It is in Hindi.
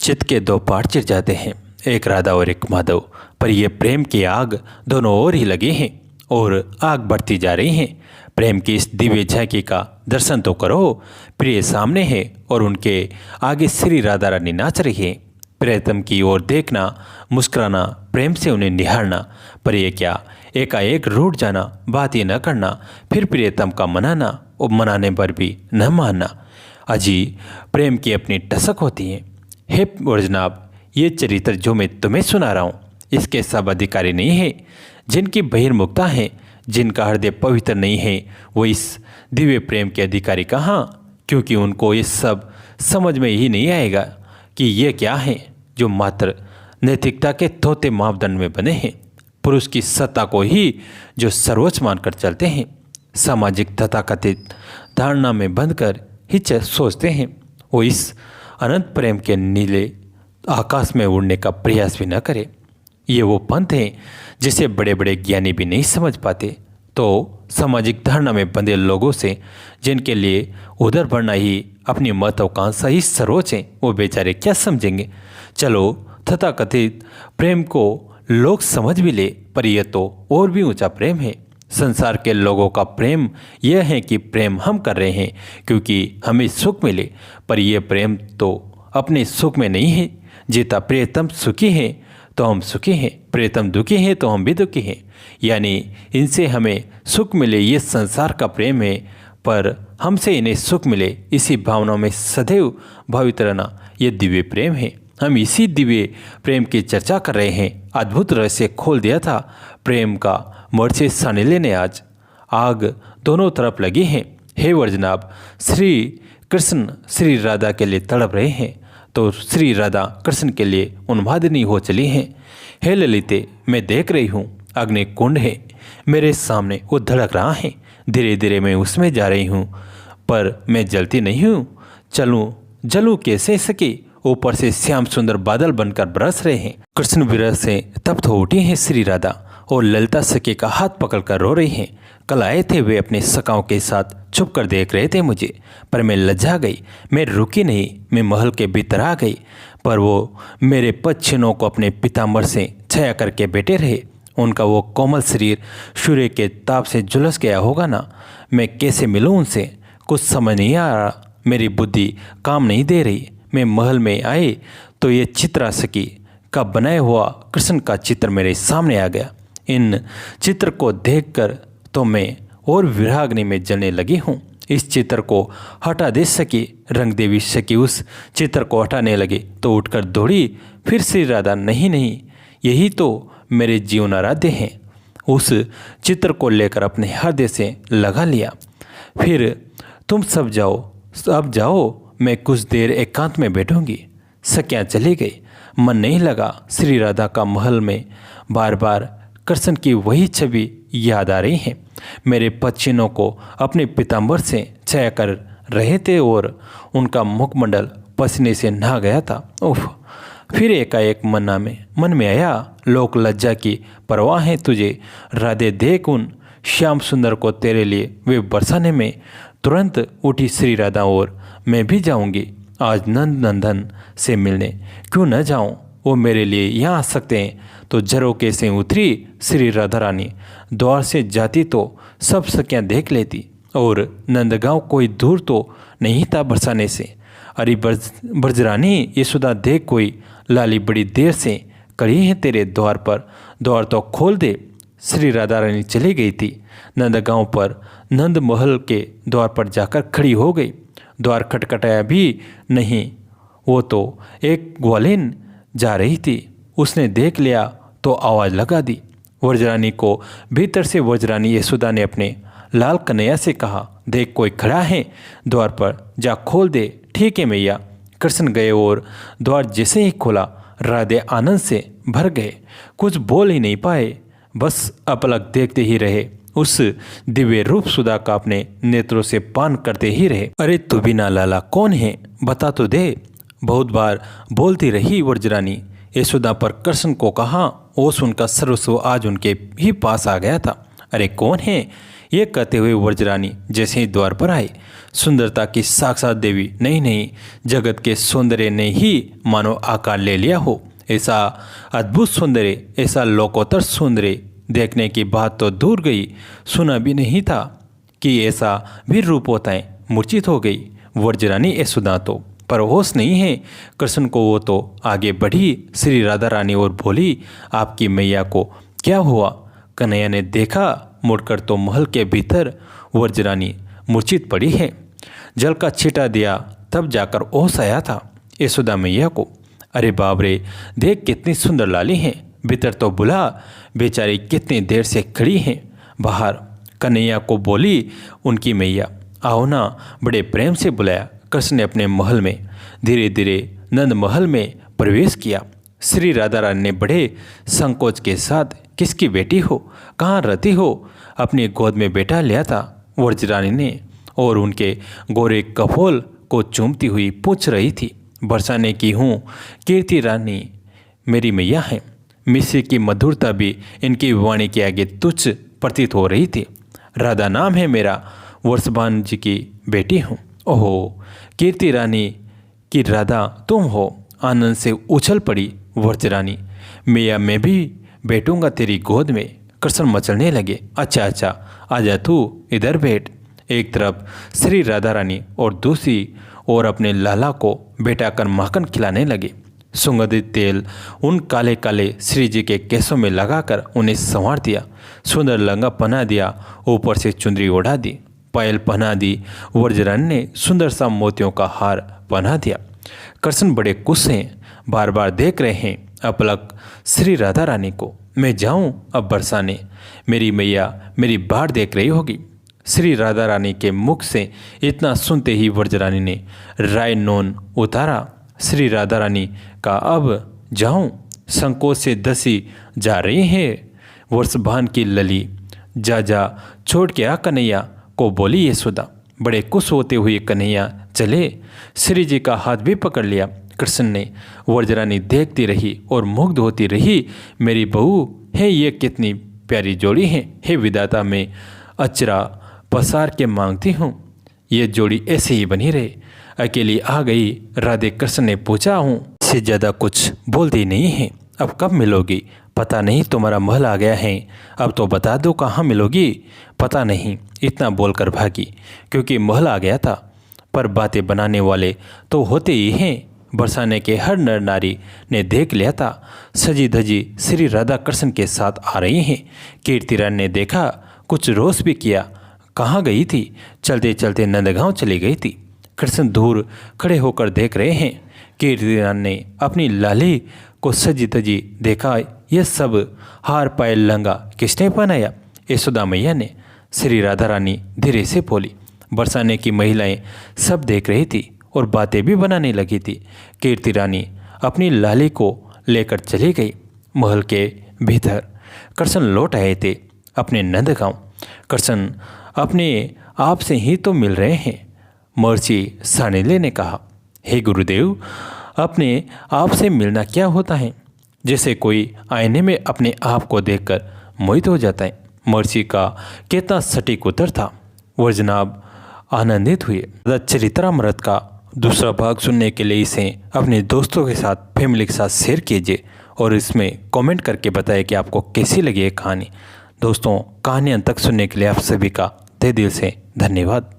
चित्त के दो पार्ट चिर जाते हैं, एक राधा और एक माधव। पर ये प्रेम की आग दोनों ओर ही लगी हैं और आग बढ़ती जा रही है। प्रेम की इस दिव्य झांकी का दर्शन तो करो। प्रिय सामने है और उनके आगे श्री राधा रानी नाच रही है। प्रियतम की ओर देखना, मुस्कुराना, प्रेम से उन्हें निहारना। पर ये क्या, एकाएक रूठ जाना, बात ही न करना, फिर प्रियतम का मनाना और मनाने पर भी न मानना। अजी प्रेम की अपनी टसक होती है। हे जनाब, ये चरित्र जो मैं तुम्हें सुना रहा हूँ, इसके सब अधिकारी नहीं है। जिनकी बहिर्मुखता है, जिनका हृदय पवित्र नहीं है, वो इस दिव्य प्रेम के अधिकारी कहाँ? क्योंकि उनको ये सब समझ में ही नहीं आएगा कि ये क्या है जो मात्र नैतिकता के थोथे मापदंड में बने हैं। पुरुष की सत्ता को ही जो सर्वोच्च मानकर चलते हैं, सामाजिक तथाकथित धारणा में बंधकर ही सोचते हैं वो इस अनंत प्रेम के नीले आकाश में उड़ने का प्रयास भी न करे। ये वो पंथ है जिसे बड़े बड़े ज्ञानी भी नहीं समझ पाते। तो सामाजिक धारणा में बंधे लोगों से, जिनके लिए उधर बढ़ना ही अपनी महत्वाकांक्षा ही सर्वोच्च है, वो बेचारे क्या समझेंगे? चलो तथाकथित प्रेम को लोग समझ भी ले, पर यह तो और भी ऊंचा प्रेम है। संसार के लोगों का प्रेम यह है कि प्रेम हम कर रहे हैं क्योंकि हमें सुख मिले, पर यह प्रेम तो अपने सुख में नहीं है। जीता प्रियतम सुखी है तो हम सुखी हैं, प्रियतम दुखी है तो हम भी दुखी हैं। यानी इनसे हमें सुख मिले, ये संसार का प्रेम है, पर हमसे इन्हें सुख मिले, इसी भावना में सदैव भावित रहना ये दिव्य प्रेम है। हम इसी दिव्य प्रेम की चर्चा कर रहे हैं। अद्भुत रहस्य खोल दिया था प्रेम का मोर्चे सानिले ने आज। आग दोनों तरफ लगी है। हे वर्जनाभ, श्री कृष्ण श्री राधा के लिए तड़प रहे हैं तो श्री राधा कृष्ण के लिए उन्मादिनी हो चली हैं। हे ललिते, मैं देख रही हूँ अग्नि कुंड है मेरे सामने, वो धड़क रहा है। धीरे धीरे मैं उसमें जा रही हूँ, पर मैं जलती नहीं हूँ। जलूं कैसे सके? ऊपर से श्याम सुंदर बादल बनकर बरस रहे हैं। कृष्ण विरह से तप्त हो उठी हैं श्री राधा और ललिता सखी का हाथ पकड़कर रो रही हैं। कल आए थे वे अपने सखाओं के साथ, छुप कर देख रहे थे मुझे, पर मैं लज्जा गई। मैं रुकी नहीं, मैं महल के भीतर आ गई, पर वो मेरे पच्छिनों को अपने पिताम्बर से छाया करके बैठे रहे। उनका वो कोमल शरीर सूर्य के ताप से झुलस गया होगा ना। मैं कैसे मिलूं उनसे? कुछ समझ नहीं आ रहा, मेरी बुद्धि काम नहीं दे रही। मैं महल में आए तो ये चित्रा सखी का बनाया हुआ कृष्ण का चित्र मेरे सामने आ गया। इन चित्र को देखकर तो मैं और विराग्नि में जलने लगी हूँ। इस चित्र को हटा दे सकी। रंग देवी सखी उस चित्र को हटाने लगी तो उठकर दौड़ी। फिर श्री राधा, नहीं, यही तो मेरे जीवन आराध्य हैं। उस चित्र को लेकर अपने हृदय से लगा लिया। फिर तुम सब जाओ, अब जाओ, मैं कुछ देर एकांत में बैठूंगी। सखियाँ चली गई। मन नहीं लगा। श्री राधा का महल में बार बार कृष्ण की वही छवि याद आ रही है। मेरे पच्छिनों को अपने पिताम्बर से छाया कर रहे थे और उनका मुखमंडल पसीने से नहा गया था। उफ! फिर एकाएक मन में आया, लोक लज्जा की परवाह है तुझे राधे, देख उन श्याम सुंदर को तेरे लिए वे बरसाने में। तुरंत उठी श्री राधा और मैं भी जाऊंगी आज नंद नंदन से मिलने। क्यों न जाऊं? वो मेरे लिए यहाँ आ सकते हैं। तो झरोके से उतरी श्री राधा रानी। द्वार से जाती तो सब सखियाँ देख लेती और नंदगांव कोई दूर तो नहीं था बरसाने से। अरे ब्रजरानी यशोदा, देख कोई लाली बड़ी देर से खड़ी है तेरे द्वार पर, द्वार तो खोल दे। श्री राधा रानी चली गई थी। नंदगांव पर नंद महल के द्वार पर जाकर खड़ी हो गई। द्वार खटखटाया भी नहीं, वो तो एक ग्वालिन जा रही थी। उसने देख लिया तो आवाज़ लगा दी। व्रजरानी को भीतर से व्रजरानी यशोदा ने अपने लाल कन्हैया से कहा, देख कोई खड़ा है द्वार पर, जा खोल दे। ठीक है मैया। कृष्ण गए और द्वार जैसे ही खोला, राधे आनंद से भर गए। कुछ बोल ही नहीं पाए, बस अपलक देखते ही रहे। उस दिव्य रूप सुधा का अपने नेत्रों से पान करते ही रहे। अरे तू बिना लाला कौन है, बता तो दे। बहुत बार बोलती रही व्रजरानी यशोदा, पर कृष्ण को कहा। वो सुनकर सर्वस्व आज उनके ही पास आ गया था। अरे कौन है? ये कहते हुए व्रजरानी जैसे ही द्वार पर आई, सुंदरता की साक्षात देवी, नहीं नहीं, जगत के सौंदर्य ने ही मानो आकार ले लिया हो। ऐसा अद्भुत सौंदर्य, ऐसा लोकोत्तर सौंदर्य देखने की बात तो दूर गई, सुना भी नहीं था कि ऐसा भी रूप होता है। मूर्छित हो गई व्रजरानी यशोदा तो, पर होश नहीं है कृष्ण को। वो तो आगे बढ़ी श्री राधा रानी और बोली, आपकी मैया को क्या हुआ? कन्हैया ने देखा, मुड़कर तो महल के भीतर व्रजरानी मूर्छित पड़ी है। जल का छींटा दिया तब जाकर होश आया था यशोदा मैया को। अरे बाप रे, देख कितनी सुंदर लाली हैं। भीतर तो बुला, बेचारी कितनी देर से खड़ी हैं बाहर। कन्हैया को बोली उनकी मैया, आओ ना। बड़े प्रेम से बुलाया। कृष्ण ने अपने महल में धीरे धीरे नंद महल में प्रवेश किया। श्री राधा रानी ने बड़े संकोच के साथ, किसकी बेटी हो, कहाँ रहती हो, अपनी गोद में बैठा लिया था व्रजरानी ने, और उनके गोरे कपोल को चूमती हुई पूछ रही थी, बरसाने की हूँ कीर्ति रानी मेरी मैया है। मिश्री की मधुरता भी इनकी वाणी के आगे तुच्छ प्रतीत हो रही थी। राधा नाम है मेरा, वर्षभान जी की बेटी हूँ। ओहो, कीर्ति रानी की राधा तुम हो। आनंद से उछल पड़ी व्रजरानी, मैया मैं भी बैठूंगा तेरी गोद में। कृष्ण मचलने लगे, अच्छा अच्छा, आजा तू इधर बैठ। एक तरफ श्री राधा रानी और दूसरी ओर अपने लाला को बैठाकर माखन खिलाने लगे। सुगंधित तेल उन काले काले श्री जी के केसों में लगाकर उन्हें संवार दिया। सुंदर लहंगा पहना दिया, ऊपर से चुंदरी ओढ़ा दी, पायल पहना दी। व्रजरानी ने सुंदर सा मोतियों का हार पहना दिया। कृष्ण बड़े खुश हैं, बार बार देख रहे हैं अपलक श्री राधा रानी को। मैं जाऊं अब बरसाने, मेरी मैया मेरी बाट देख रही होगी। श्री राधा रानी के मुख से इतना सुनते ही व्रजरानी ने राय नोन उतारा। श्री राधा रानी का अब जाऊं, संकोच से दसी जा रही है वर्षभान की लली। जा जा छोड़ के आ कन्हैया को बोली यशोदा। बड़े खुश होते हुए कन्हैया चले। श्री जी का हाथ भी पकड़ लिया। कृष्ण ने व्रजरानी देखती रही और मुग्ध होती रही। मेरी बहू है, ये कितनी प्यारी जोड़ी है। हे विधाता, मैं अचरा पसार के मांगती हूँ, ये जोड़ी ऐसे ही बनी रहे। अकेली आ गई राधे कृष्ण ने पूछा, हूँ इससे ज़्यादा कुछ बोलती नहीं है। अब कब मिलोगी? पता नहीं, तुम्हारा महल आ गया है, अब तो बता दो कहाँ मिलोगी। पता नहीं, इतना बोलकर भागी क्योंकि महल आ गया था। पर बातें बनाने वाले तो होते ही हैं। बरसाने के हर नर नारी ने देख लिया था, सजी धजी श्री राधा कृष्ण के साथ आ रही हैं। कीर्ति रानी ने देखा, कुछ रोष भी किया। कहाँ गई थी? चलते चलते नंदगांव चली गई थी। कृष्ण दूर खड़े होकर देख रहे हैं। कीर्ति रानी ने अपनी लाली को सजी धजी देखा। यह सब हार पायल लहंगा किसने पहनाया? यशोदा मैया ने। श्री राधा रानी धीरे से बोली। बरसाने की महिलाएं सब देख रही थी और बातें भी बनाने लगी थी। कीर्ति रानी अपनी लाली को लेकर चली गई। महल के भीतर कृष्ण लौट आए थे अपने नंदगांव। कृष्ण अपने आप से ही तो मिल रहे हैं। महर्षि सानिले ने कहा, हे गुरुदेव, अपने आप से मिलना क्या होता है? जैसे कोई आईने में अपने आप को देखकर मोहित हो जाता है। महर्षि का कितना सटीक उत्तर था। व्रजनाभ आनंदित हुए। चरित्रामृत का दूसरा भाग सुनने के लिए इसे अपने दोस्तों के साथ, फैमिली के साथ शेयर कीजिए और इसमें कमेंट करके बताएं कि आपको कैसी लगी ये कहानी। दोस्तों, कहानी अंत तक सुनने के लिए आप सभी का तहे दिल से धन्यवाद।